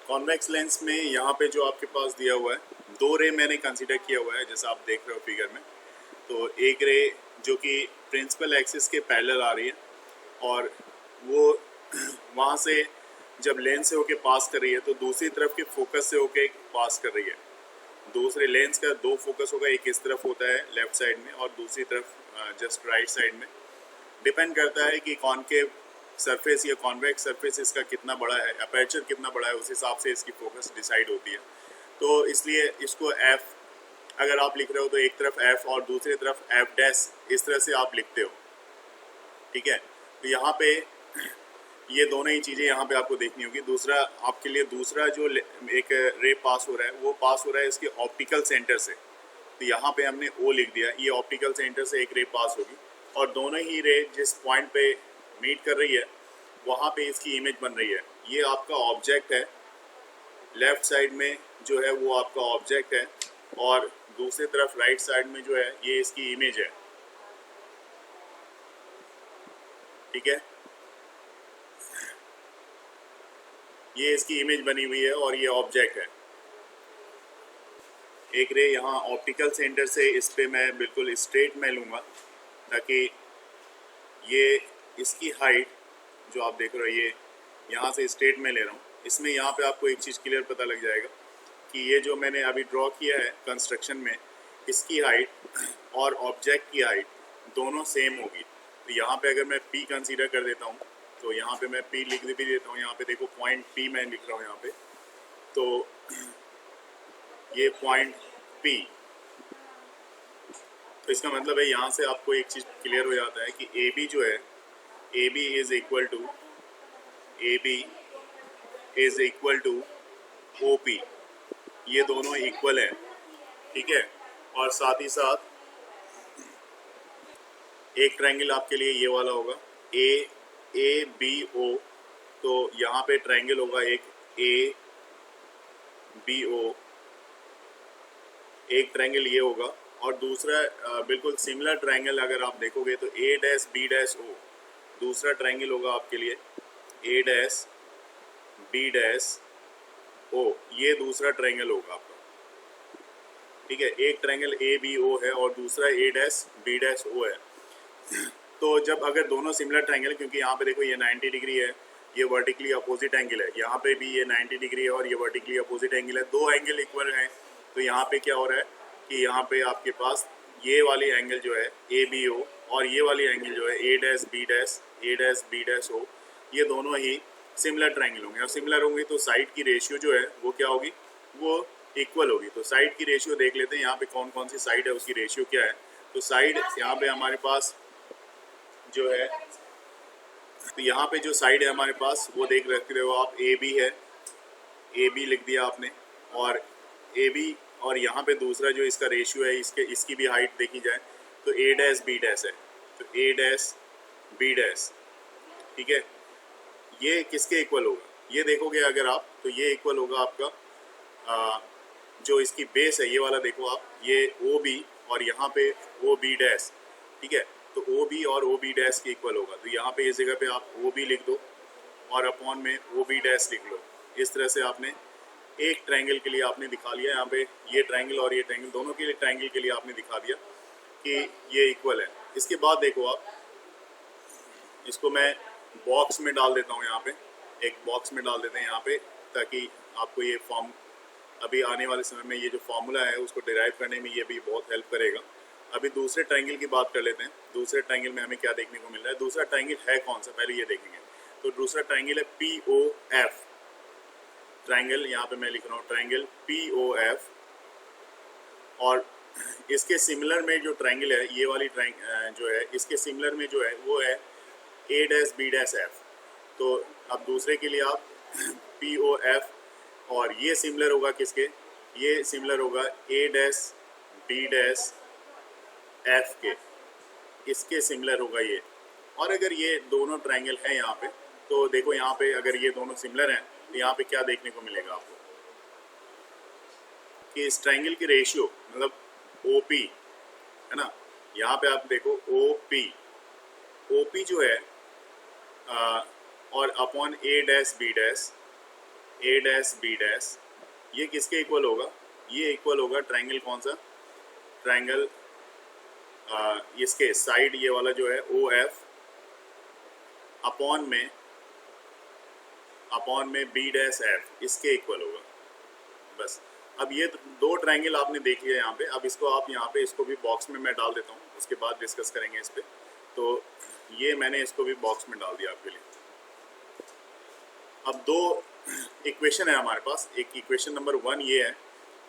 Convex lens में यहाँ पे जो आपके पास दिया हुआ है, दो रे मैंने कंसीडर किया हुआ है जैसा आप देख रहे हो फिगर में। तो एक रे जो कि प्रिंसिपल एक्सिस के पैरेलल आ रही है और वो वहाँ से जब लेंस से होके पास कर रही है तो दूसरी तरफ के फोकस से होके पास कर रही है। दूसरे लेंस का दो फोकस होगा, एक इस तरफ होता है लेफ्ट साइड में और दूसरी तरफ जस्ट राइट साइड में। डिपेंड करता है कि कॉनकेव सरफेस या कॉन्वेक्स सरफेस इसका कितना बड़ा है, अपर्चर कितना बड़ा है, उस हिसाब से इसकी फोकस डिसाइड होती है। तो इसलिए इसको एफ अगर आप लिख रहे हो तो एक तरफ एफ और दूसरी तरफ एफ डैश, इस तरह से आप लिखते हो, ठीक है। तो यहाँ पे ये दोनों ही चीज़ें यहाँ पे आपको देखनी होगी। दूसरा आपके लिए दूसरा जो एक रे पास हो रहा है वो पास हो रहा है इसके ऑप्टिकल सेंटर से। तो यहाँ पे हमने ओ लिख दिया, ये ऑप्टिकल सेंटर से एक रे पास होगी और दोनों ही रे जिस पॉइंट पे मीट कर रही है वहाँ पे इसकी इमेज बन रही है। ये आपका ऑब्जेक्ट है, लेफ्ट साइड में जो है वो आपका ऑब्जेक्ट है और दूसरी तरफ राइट साइड में जो है ये इसकी इमेज है, ठीक है। ये इसकी इमेज बनी हुई है और ये ऑब्जेक्ट है। एक रे यहाँ ऑप्टिकल सेंटर से इस पे मैं बिल्कुल स्ट्रेट में लूँगा ताकि ये इसकी हाइट जो आप देख रहे हो ये यहाँ से स्ट्रेट में ले रहा हूँ। इसमें यहाँ पे आपको एक चीज़ क्लियर पता लग जाएगा कि ये जो मैंने अभी ड्रॉ किया है कंस्ट्रक्शन में, इसकी हाइट और ऑब्जेक्ट की हाइट दोनों सेम होगी। तो यहाँ पे अगर मैं P कंसीडर कर देता हूँ तो यहाँ पे मैं P लिख भी देता हूँ। यहाँ पे देखो पॉइंट P मैं लिख रहा हूँ यहाँ पे, तो ये पॉइंट P। तो इसका मतलब है यहाँ से आपको एक चीज़ क्लियर हो जाता है कि AB जो है, AB is equal to OP, ये दोनों इक्वल हैं, ठीक है। और साथ ही साथ एक ट्रायंगल आपके लिए ये वाला होगा ABO। तो यहाँ पे ट्रायंगल होगा एक ABO, एक ट्रायंगल ये होगा और दूसरा बिल्कुल सिमिलर ट्रायंगल अगर आप देखोगे तो A', B', O, दूसरा ट्रायंगल होगा आपके लिए A', B', O, ये दूसरा ट्रायंगल होगा आपका, ठीक है। एक ट्रायंगल ABO है और दूसरा A', B', O है। तो जब अगर दोनों सिमिलर ट्रायंगल, क्योंकि यहाँ पे देखो ये 90 डिग्री है, ये वर्टिकली अपोजिट एंगल है, यहाँ पे भी ये 90 डिग्री है और ये वर्टिकली अपोजिट एंगल है, दो एंगल इक्वल हैं। तो यहाँ पे क्या हो रहा है कि यहाँ पे आपके पास ये वाली एंगल जो है ABO और ये वाली एंगल जो है A', B', O, ये दोनों ही सिमिलर ट्रायंगल होंगे और सिमिलर होंगे तो साइड की रेशियो जो है वो क्या होगी, वो इक्वल होगी। तो साइड की रेशियो देख लेते हैं यहाँ पे कौन कौन सी साइड है, उसकी रेशियो क्या है। तो साइड यहाँ पे हमारे पास जो है, तो यहाँ पे जो साइड है हमारे पास वो देख रखते हो आप, AB है, AB लिख दिया आपने, और AB और यहाँ पे दूसरा जो इसका रेशियो है इसकी भी हाइट देखी जाए तो A', B' है, तो A', B', ठीक है। ये किसके इक्वल होगा, ये देखोगे अगर आप तो ये इक्वल होगा आपका जो इसकी बेस है ये वाला देखो आप, ये OB और यहाँ पे OB', ठीक है। तो OB और OB' के इक्वल होगा। तो यहाँ पे इस जगह पे आप OB लिख दो और अपॉन में OB' लिख लो। इस तरह से आपने एक ट्रायंगल के लिए आपने दिखा लिया, यहाँ पे ये ट्रायंगल और ये ट्रायंगल दोनों के लिए ट्रायंगल के लिए आपने दिखा दिया कि ये इक्वल है। इसके बाद देखो आप, इसको मैं बॉक्स में डाल देता हूँ, यहाँ पे एक बॉक्स में डाल देते हैं यहाँ पे, ताकि आपको ये फॉर्म अभी आने वाले समय में ये जो फॉर्मूला है उसको डिराइव करने में ये भी बहुत हेल्प करेगा। अभी दूसरे ट्रायंगल की बात कर लेते हैं। दूसरे ट्रायंगल में हमें क्या देखने को मिल रहा है, दूसरा ट्रायंगल है कौन सा पहले ये देखेंगे। तो दूसरा ट्रायंगल है POF ट्रायंगल, यहाँ पे मैं लिख रहा हूँ ट्रायंगल POF। और इसके सिमिलर में जो ट्रायंगल है ये वाली जो है इसके सिमिलर में जो है वो है A', B', F। तो अब दूसरे के लिए आप POF और ये सिमिलर होगा किसके, ये सिमिलर होगा A', B', F के, इसके सिमिलर होगा ये। और अगर ये दोनों ट्रायंगल हैं यहाँ पे तो देखो यहाँ पे अगर ये दोनों सिमिलर हैं तो यहाँ पे क्या देखने को मिलेगा आपको कि इस ट्रायंगल की रेशियो मतलब OP है ना, यहाँ पे आप देखो OP जो है और upon A', B', A dash B dash, ये किसके इक्वल होगा? ये इक्वल होगा ट्रायंगल, कौन सा ट्रायंगल, इसके साइड ये वाला जो है ओ एफ अपॉन में बी डैश एफ, इसके इक्वल होगा। बस अब ये दो ट्रायंगल आपने देख लिया यहाँ पे। अब इसको आप यहाँ पे, इसको भी बॉक्स में मैं डाल देता हूँ, उसके बाद डिस्कस करेंगे इस पर। तो ये मैंने इसको भी बॉक्स में डाल दिया आपके लिए। अब दो इक्वेशन है हमारे पास, एक इक्वेशन नंबर 1 ये है,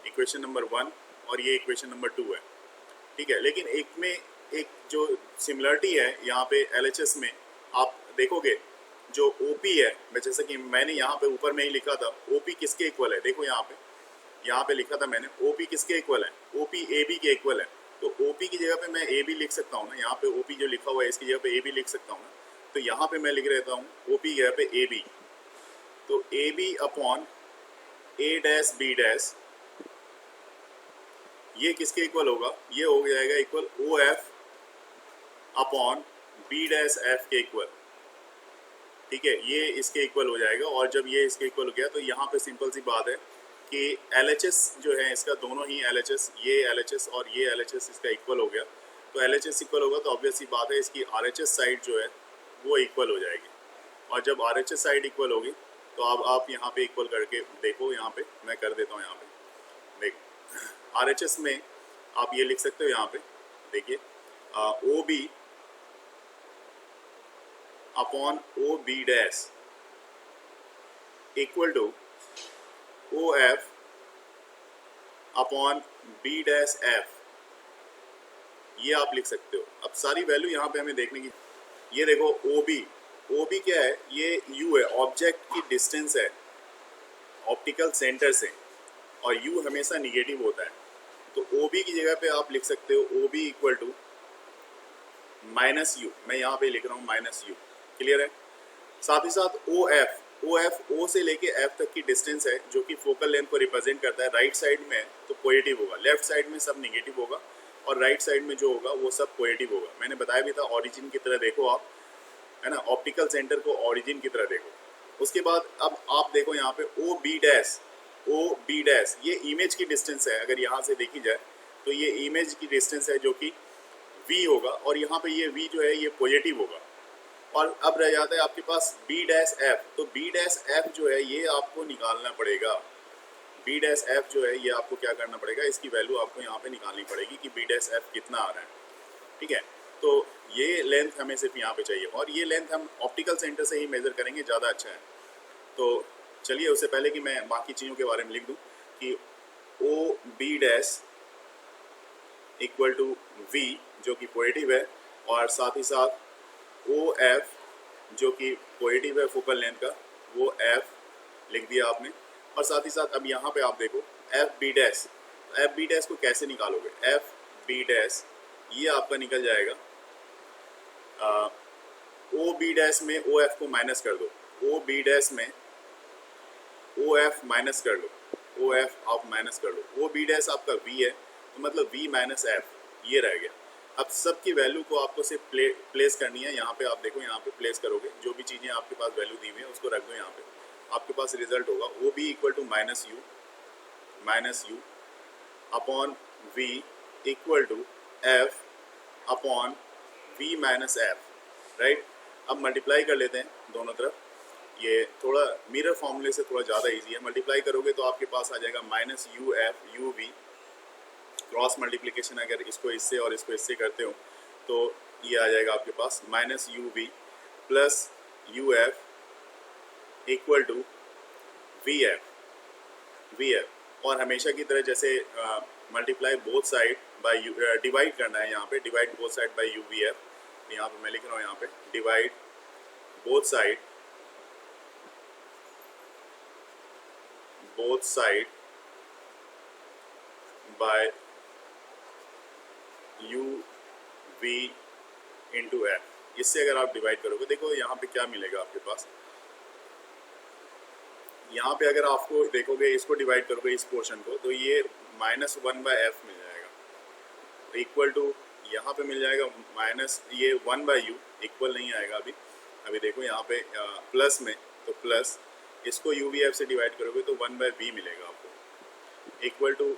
इक्वेशन नंबर 1, और ये इक्वेशन नंबर 2 है, ठीक है। लेकिन एक में एक जो सिमिलरिटी है यहाँ पे LHS में, आप देखोगे जो OP है, जैसे कि मैंने यहाँ पे ऊपर में ही लिखा था, OP किसके इक्वल है? देखो यहाँ पे लिखा था मैंने, OP किसके इक्वल है? OP AB के इक्वल है। तो OP की जगह पे मैं AB लिख सकता हूँ ना, यहाँ पे OP जो लिखा हुआ है इसकी जगह पे AB लिख सकता हूँ ना। तो यहाँ पे मैं लिख रहता हूँ OP की जगह पे AB, तो AB upon A dash B dash, ये किसके इक्वल होगा? ये हो जाएगा equal OF upon B dash F के इक्वल, ठीक है। ये इसके इक्वल हो जाएगा। और जब ये इसके इक्वल हो गया तो यहाँ पे सिंपल सी बात है कि LHS जो है इसका, दोनों ही LHS, ये LHS और ये LHS इसका इक्वल हो गया। तो LHS इक्वल होगा तो ऑब्वियस सी बात है इसकी RHS साइड जो है वो इक्वल हो जाएगी। और जब RHS साइड इक्वल होगी तो अब आप यहाँ पे इक्वल करके देखो, यहाँ पे मैं कर देता हूँ। यहाँ पे देखो RHS में आप ये लिख सकते हो, यहाँ पे देखिए OB upon OB dash equal to OF upon B dash F, ये आप लिख सकते हो। अब सारी वैल्यू यहाँ पे हमें देखने की, ये देखो OB क्या है? ये U है, ऑब्जेक्ट की डिस्टेंस है ऑप्टिकल सेंटर से, और U हमेशा निगेटिव होता है। तो OB की जगह पे आप लिख सकते हो OB equal to minus U, मैं यहाँ पे लिख रहा हूँ माइनस U, क्लियर है। साथ ही साथ OF O से लेके F तक की डिस्टेंस है, जो कि फोकल लेंथ को रिप्रेजेंट करता है। राइट साइड में तो पॉजिटिव होगा, लेफ्ट साइड में सब निगेटिव होगा, और राइट साइड में जो होगा वो सब पॉजिटिव होगा। मैंने बताया भी था, ओरिजिन की तरह देखो आप, है ना, ऑप्टिकल सेंटर को ओरिजिन की तरह देखो। उसके बाद अब आप देखो यहाँ पे OB डैश, ये इमेज की डिस्टेंस है। अगर यहाँ से देखी जाए तो ये इमेज की डिस्टेंस है जो कि V होगा, और यहाँ पे ये V जो है ये पॉजिटिव होगा। और अब रह जाता है आपके पास B डैश F, तो B डैश F जो है ये आपको निकालना पड़ेगा। B डैश F जो है ये आपको क्या करना पड़ेगा, इसकी वैल्यू आपको यहाँ पे निकालनी पड़ेगी कि B डैश F कितना आ रहा है, ठीक है। तो ये लेंथ हमें सिर्फ यहाँ पे चाहिए, और ये लेंथ हम ऑप्टिकल सेंटर से ही मेज़र करेंगे, ज़्यादा अच्छा है। तो चलिए, उससे पहले कि मैं बाकी चीज़ों के बारे में लिख दूँ कि OB dash equal to V जो कि पॉजिटिव है, और साथ ही साथ OF जो कि पॉजिटिव है फोकल लेंथ का, वो F लिख दिया आपने। और साथ ही साथ अब यहाँ पे आप देखो FB डैश को कैसे निकालोगे? FB डैश ये आपका निकल जाएगा, OB डैश में OF को माइनस कर दो, OB डैश में OF माइनस कर लो, OF आप माइनस कर लो, OB डैश आपका V है, तो मतलब V माइनस F ये रह गया। अब सब की वैल्यू को आपको सिर्फ प्लेस करनी है। यहाँ पे आप देखो, यहाँ पे प्लेस करोगे, जो भी चीज़ें आपके पास वैल्यू दी हुई है उसको रख दो यहाँ पे, आपके पास रिजल्ट होगा OB equal to minus U upon V equal to F upon V minus F, right. अब मल्टीप्लाई कर लेते हैं दोनों तरफ, ये थोड़ा मिरर फॉर्मूले से थोड़ा ज़्यादा ईजी है। मल्टीप्लाई करोगे तो आपके पास आ जाएगा minus UF UV, cross multiplication अगर इसको इससे और इसको इससे करते हो तो ये आ जाएगा आपके पास minus UV plus UF equal to VF। और हमेशा की तरह जैसे multiply both side by divide करना है, यहाँ पे divide both side by UVF। यहाँ पे मैं लिख रहा हूँ, यहाँ पे divide both side by UV into F। इससे अगर आप डिवाइड करोगे, देखो यहाँ पे क्या मिलेगा आपके पास। यहाँ पे अगर आपको देखोगे, इसको डिवाइड करोगे इस पोर्शन को, तो ये -1/F मिल जाएगा, तो इक्वल टू यहाँ पे मिल जाएगा माइनस ये 1/U, इक्वल नहीं आएगा अभी देखो यहाँ पे प्लस में, तो प्लस इसको यू वी एफ से डिवाइड करोगे तो 1/v मिलेगा आपको, इक्वल टू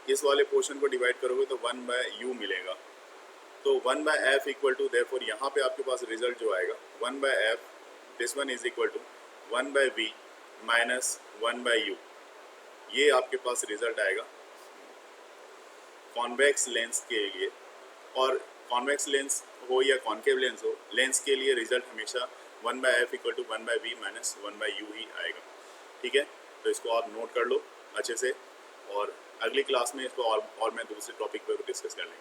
इस वाले पोर्शन को डिवाइड करोगे तो 1/u मिलेगा। तो 1/f इक्वल टू, देयरफॉर यहाँ पे आपके पास रिजल्ट जो आएगा 1/f, this one is equal to 1/v minus 1/u, ये आपके पास रिजल्ट आएगा कॉन्वेक्स लेंस के लिए। और कॉन्वेक्स लेंस हो या कॉन्केव लेंस हो, लेंस के लिए रिजल्ट हमेशा 1/f equal to 1/v minus 1/u ही आएगा। ठीक है, तो इसको आप नोट कर लो अच्छे से, और अगली क्लास में इसको और मैं दूसरे टॉपिक पर डिस्कस कर लेंगे।